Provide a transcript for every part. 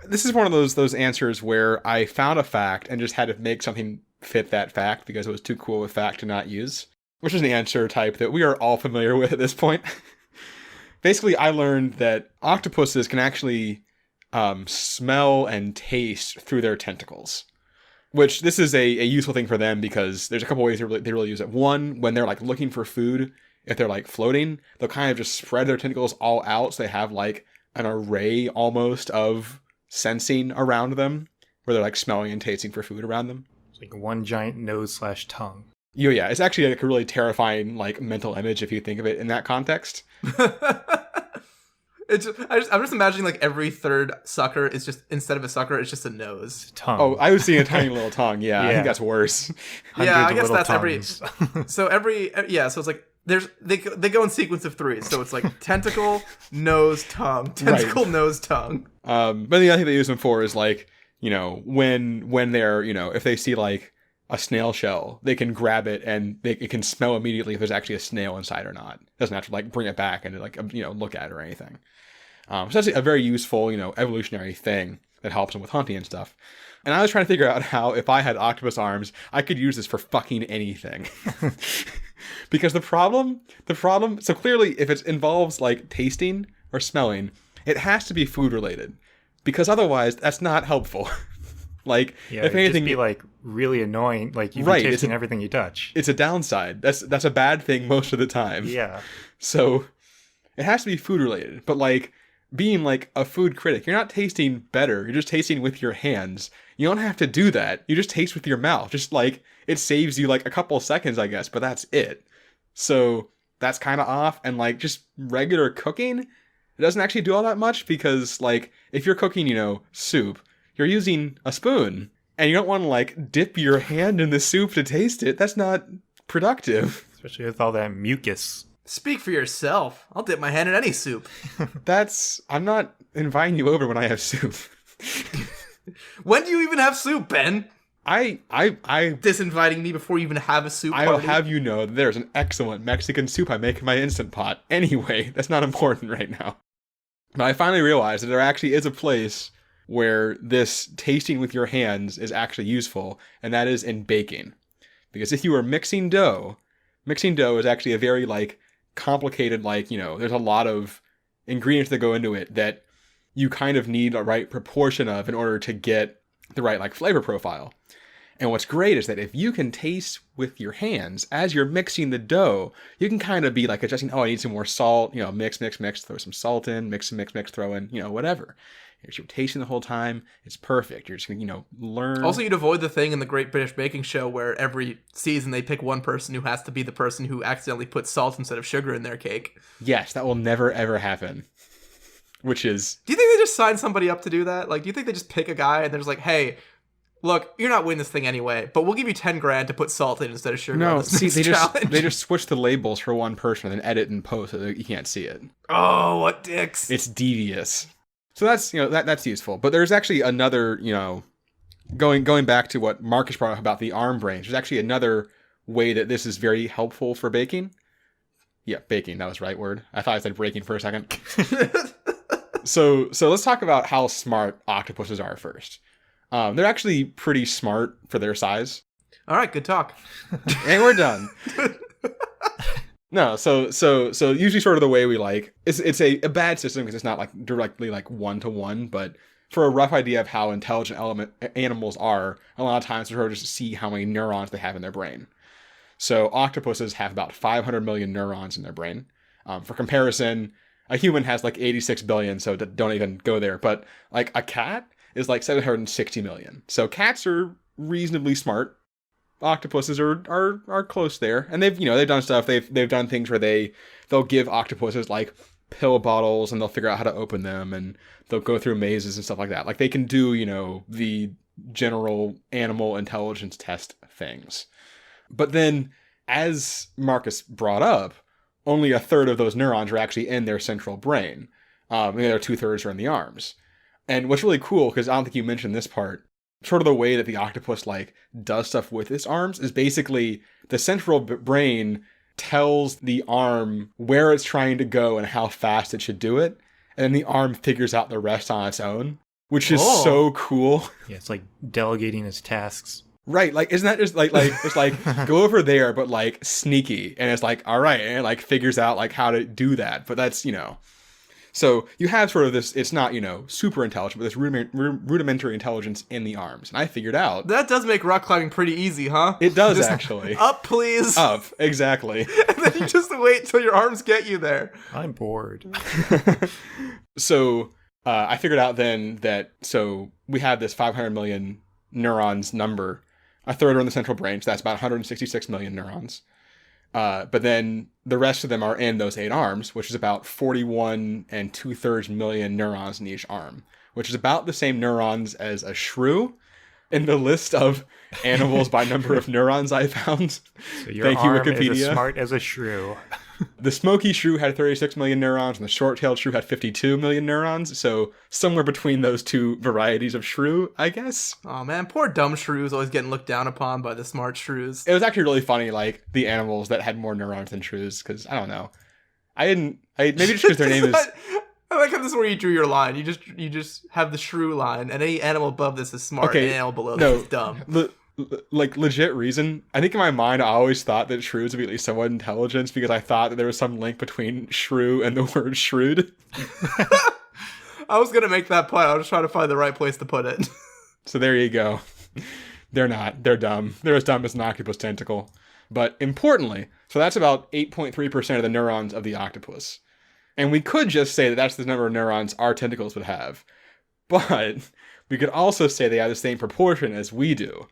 This is one of those answers where I found a fact and just had to make something fit that fact because it was too cool of a fact to not use, which is an answer type that we are all familiar with at this point. Basically, I learned that octopuses can actually smell and taste through their tentacles. Which this is a useful thing for them because there's a couple ways they really use it. One, when they're like looking for food, if they're like floating, they'll kind of just spread their tentacles all out so they have like an array almost of sensing around them, where they're like smelling and tasting for food around them. It's like one giant nose/tongue. Yeah, it's actually like a really terrifying like mental image if you think of it in that context. I'm just imagining like every third sucker is just, instead of a sucker, it's just a nose. Tongue. Oh, I was seeing a tiny little tongue. Yeah, I think that's worse. Yeah, I Hundreds of guess little that's tongues. so it's like they go in sequence of three. So it's like tentacle, nose, tongue, tentacle, nose, tongue. But the other thing they use them for is like, when they're, if they see like a snail shell, they can grab it and it can smell immediately if there's actually a snail inside or not. It doesn't have to like bring it back and like, look at it or anything. So that's a very useful, evolutionary thing that helps them with hunting and stuff. And I was trying to figure out how, if I had octopus arms, I could use this for fucking anything. Because the problem, so clearly if it involves like tasting or smelling, it has to be food related. Because otherwise, that's not helpful. Like, Yeah, if anything, just be like really annoying. Like you'd be tasting everything you touch. It's a downside. That's a bad thing most of the time. Yeah. So it has to be food related. But like, being like a food critic, you're not tasting better. You're just tasting with your hands. You don't have to do that. You just taste with your mouth. Just like, it saves you like a couple seconds, I guess, but that's it. So that's kind of off. And like, just regular cooking, it doesn't actually do all that much because like, if you're cooking, soup, you're using a spoon and you don't want to like dip your hand in the soup to taste it. That's not productive. Especially with all that mucus. Speak for yourself. I'll dip my hand in any soup. I'm not inviting you over when I have soup. When do you even have soup, Ben? I Disinviting me before you even have a soup party. I will have you know that there's an excellent Mexican soup I make in my Instant Pot. Anyway, that's not important right now. But I finally realized that there actually is a place where this tasting with your hands is actually useful, and that is in baking. Because if you are mixing dough is actually a very like complicated, like, there's a lot of ingredients that go into it that you kind of need a right proportion of in order to get the right like flavor profile. And what's great is that if you can taste with your hands as you're mixing the dough, you can kind of be like adjusting, I need some more salt, mix, throw some salt in, mix, throw in, whatever. You're tasting the whole time. It's perfect. You're just going to, learn. Also, you'd avoid the thing in the Great British Baking Show where every season they pick one person who has to be the person who accidentally puts salt instead of sugar in their cake. Yes, that will never, ever happen. Which is... Do you think they just sign somebody up to do that? Like, do you think they just pick a guy and they're just like, hey, look, you're not winning this thing anyway, but we'll give you 10 grand to put salt in instead of sugar on this they challenge. just switch the labels for one person and then edit and post so that you can't see it. Oh, what dicks. It's devious. So that's, that's useful. But there's actually another, going back to what Marcus brought up about the arm brains, there's actually another way that this is very helpful for baking. Yeah, baking, that was the right word. I thought I said breaking for a second. So let's talk about how smart octopuses are first. They're actually pretty smart for their size. All right, good talk. And we're done. No, so usually sort of the way we like, it's a bad system because it's not like directly like one-to-one, but for a rough idea of how intelligent animals are, a lot of times we sort of just see how many neurons they have in their brain. So octopuses have about 500 million neurons in their brain. For comparison, a human has like 86 billion, so don't even go there. But like a cat is like 760 million. So cats are reasonably smart. Octopuses are close there, and they've done stuff. They've done things where they'll give octopuses like pill bottles, and they'll figure out how to open them, and they'll go through mazes and stuff like that. Like they can do the general animal intelligence test things. But then, as Marcus brought up, only a third of those neurons are actually in their central brain. The other 2/3 are in the arms. And what's really cool, because I don't think you mentioned this part, sort of the way that the octopus like does stuff with its arms is basically the central brain tells the arm where it's trying to go and how fast it should do it, and then the arm figures out the rest on its own. which is so cool. Yeah, it's like delegating his tasks. Right, like isn't that just like it's like go over there, but like sneaky, and it's like all right, and it like figures out like how to do that. But that's so you have sort of this. It's not super intelligent, but this rudimentary intelligence in the arms. And I figured out that does make rock climbing pretty easy, huh? It does actually. Up, please. Up, exactly. And then you just wait till your arms get you there. I'm bored. So I figured out then that we have this 500 million neurons number. A third are in the central brain, so that's about 166 million neurons. But then the rest of them are in those 8 arms, which is about 41 2/3 million neurons in each arm, which is about the same neurons as a shrew in the list of animals by number of neurons I found. So your arm is as smart as a shrew. The smoky shrew had 36 million neurons, and the short-tailed shrew had 52 million neurons. So somewhere between those two varieties of shrew, I guess. Oh man, poor dumb shrews always getting looked down upon by the smart shrews. It was actually really funny, like the animals that had more neurons than shrews, because I don't know. Maybe just because their name is. I like how this is where you drew your line. You just have the shrew line, and any animal above this is smart, and any animal below this is dumb. Like legit reason. I think in my mind I always thought that shrews would be at least somewhat intelligent because I thought that there was some link between shrew and the word shrewd. I was gonna make that point. I was just trying to find the right place to put it. So there you go. They're not. They're dumb. They're as dumb as an octopus tentacle. But importantly, so that's about 8.3% of the neurons of the octopus. And we could just say that that's the number of neurons our tentacles would have. But we could also say they have the same proportion as we do.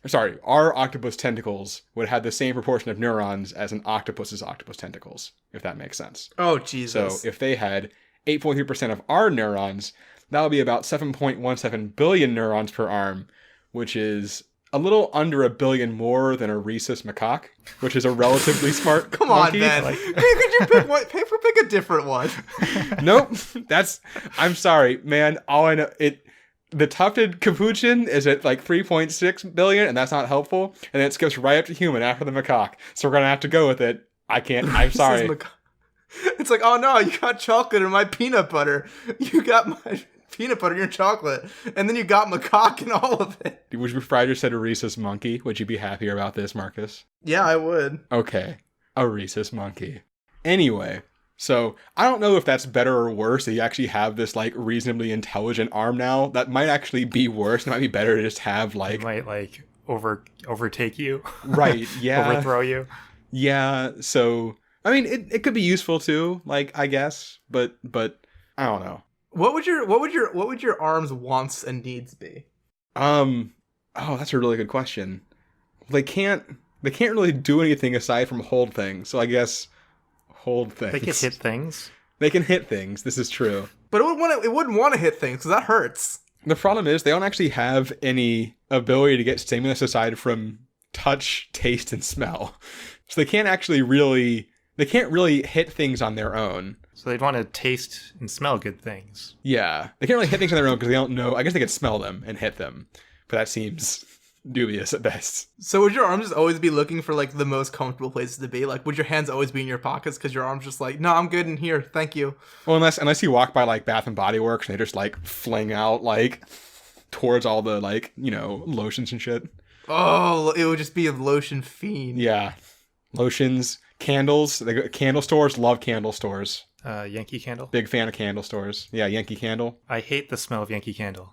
Sorry, our octopus tentacles would have the same proportion of neurons as an octopus's octopus tentacles, if that makes sense. Oh, Jesus. So if they had 8.3% of our neurons, that would be about 7.17 billion neurons per arm, which is a little under a billion more than a rhesus macaque, which is a relatively smart Come monkey. on, man. Could you pick one? Pick a different one. Nope. I'm sorry, man. All I know, the tufted capuchin is at like 3.6 billion, and that's not helpful. And then it skips right up to human after the macaque. So we're going to have to go with it. I'm sorry. It's like, oh no, you got chocolate in my peanut butter. You got my peanut butter in your chocolate. And then you got macaque in all of it. Would you prefer I just said a rhesus monkey? Would you be happier about this, Marcus? Yeah, I would. Okay. A rhesus monkey. Anyway. So, I don't know if that's better or worse that you actually have this, like, reasonably intelligent arm now. That might actually be worse. It might be better to just have, like... It might, like, overtake you. Right, yeah. Overthrow you. Yeah, so... I mean, it could be useful, too, like, I guess. But I don't know. What would your arms' wants and needs be? Oh, that's a really good question. They can't really do anything aside from hold things, so I guess... hold things. They can hit things. They can hit things. This is true. But it wouldn't want to hit things because that hurts. The problem is they don't actually have any ability to get stimulus aside from touch, taste, and smell. So they can't really hit things on their own. So they'd want to taste and smell good things. Yeah. They can't really hit things on their own because they don't know. I guess they could smell them and hit them. But that seems dubious at best. So would your arms just always be looking for like the most comfortable places to be? Like would your hands always be in your pockets because your arms just like, no, I'm good in here, thank you? Well, unless you walk by like Bath and Body Works and they just like fling out like towards all the like lotions and shit. Oh, it would just be a lotion fiend. Yeah, lotions, candles. Candle stores love candle stores. Yankee Candle. Big fan of candle stores. Yeah, Yankee Candle. I hate the smell of Yankee Candle.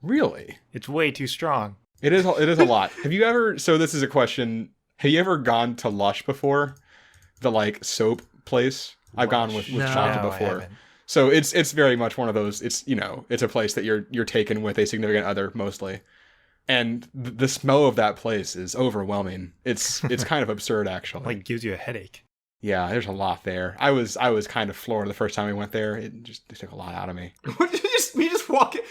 Really? It's way too strong. It is a lot. Have you ever, so this is a question, have you ever gone to Lush before? The like soap place? I've gone with Shanta before. So it's very much one of those, it's a place that you're taken with a significant other mostly. And the smell of that place is overwhelming. It's kind of absurd actually. Like gives you a headache. Yeah, there's a lot there. I was kind of floored the first time we went there. It took a lot out of me. You just walk in.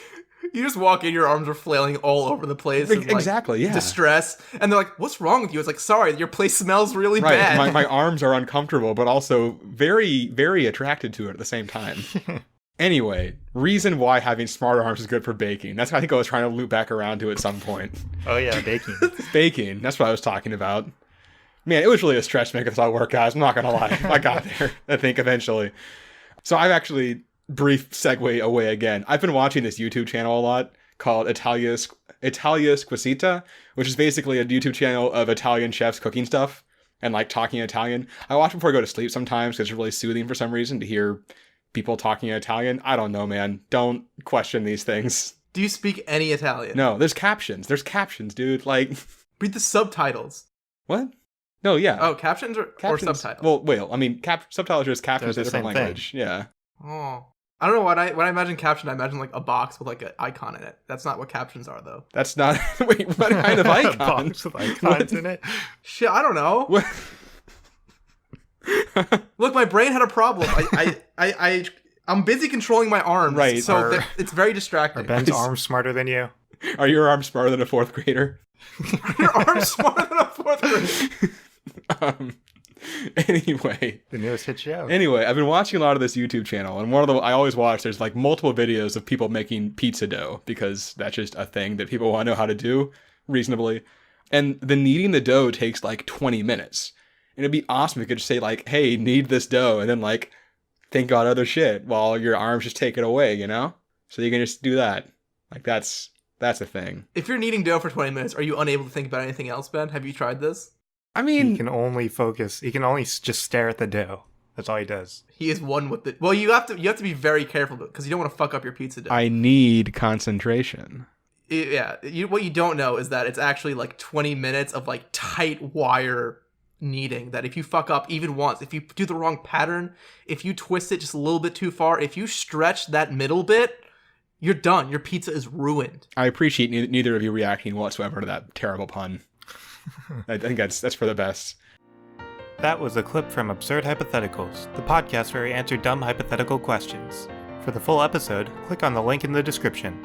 You just walk in, your arms are flailing all over the place. And, exactly, yeah. Distress. And they're like, what's wrong with you? It's like, sorry, your place smells really bad. My arms are uncomfortable, but also very, very attracted to it at the same time. Anyway, reason why having smart arms is good for baking. That's what I think I was trying to loop back around to at some point. Oh yeah, baking. Baking, that's what I was talking about. Man, it was really a stretch to make this all work, guys. I'm not going to lie. I got there, I think, eventually. So I've actually... brief segue away again. I've been watching this YouTube channel a lot called Italia Squisita, which is basically a YouTube channel of Italian chefs cooking stuff and like talking Italian. I watch before I go to sleep sometimes because it's really soothing for some reason to hear people talking Italian. I don't know, man. Don't question these things. Do you speak any Italian? No, there's captions. There's captions, dude. Like, read the subtitles. What? No, yeah. Oh, captions or subtitles? Well, wait. I mean, subtitles are just captions in a different language. Thing. Yeah. Oh. I don't know when I imagine caption, I imagine like a box with like an icon in it. That's not what captions are, though. That's not. Wait, what kind of icon? Box with icons in it. Shit, I don't know. What? Look, my brain had a problem. I'm busy controlling my arms, right? So it's very distracting. Are Ben's arms smarter than you? Are your arms smarter than a fourth grader? Your arms smarter than a fourth grader. Anyway, the newest hit show. Anyway, I've been watching a lot of this YouTube channel, and one of the I always watch. There's like multiple videos of people making pizza dough because that's just a thing that people want to know how to do reasonably. And the kneading the dough takes like 20 minutes, and it'd be awesome if you could just say like, "Hey, knead this dough," and then like think about other shit while your arms just take it away, you know? So you can just do that. Like that's a thing. If you're kneading dough for 20 minutes, are you unable to think about anything else, Ben? Have you tried this? I mean, he can only focus. He can only just stare at the dough. That's all he does. He is one with it. Well, you have to be very careful because you don't want to fuck up your pizza dough. I need concentration. Yeah, what you don't know is that it's actually like 20 minutes of like tight wire kneading. That if you fuck up even once, if you do the wrong pattern, if you twist it just a little bit too far, if you stretch that middle bit, you're done. Your pizza is ruined. I appreciate neither of you reacting whatsoever to that terrible pun. I think that's for the best. That was a clip from Absurd Hypotheticals, the podcast where we answer dumb hypothetical questions. For the full episode, click on the link in the description.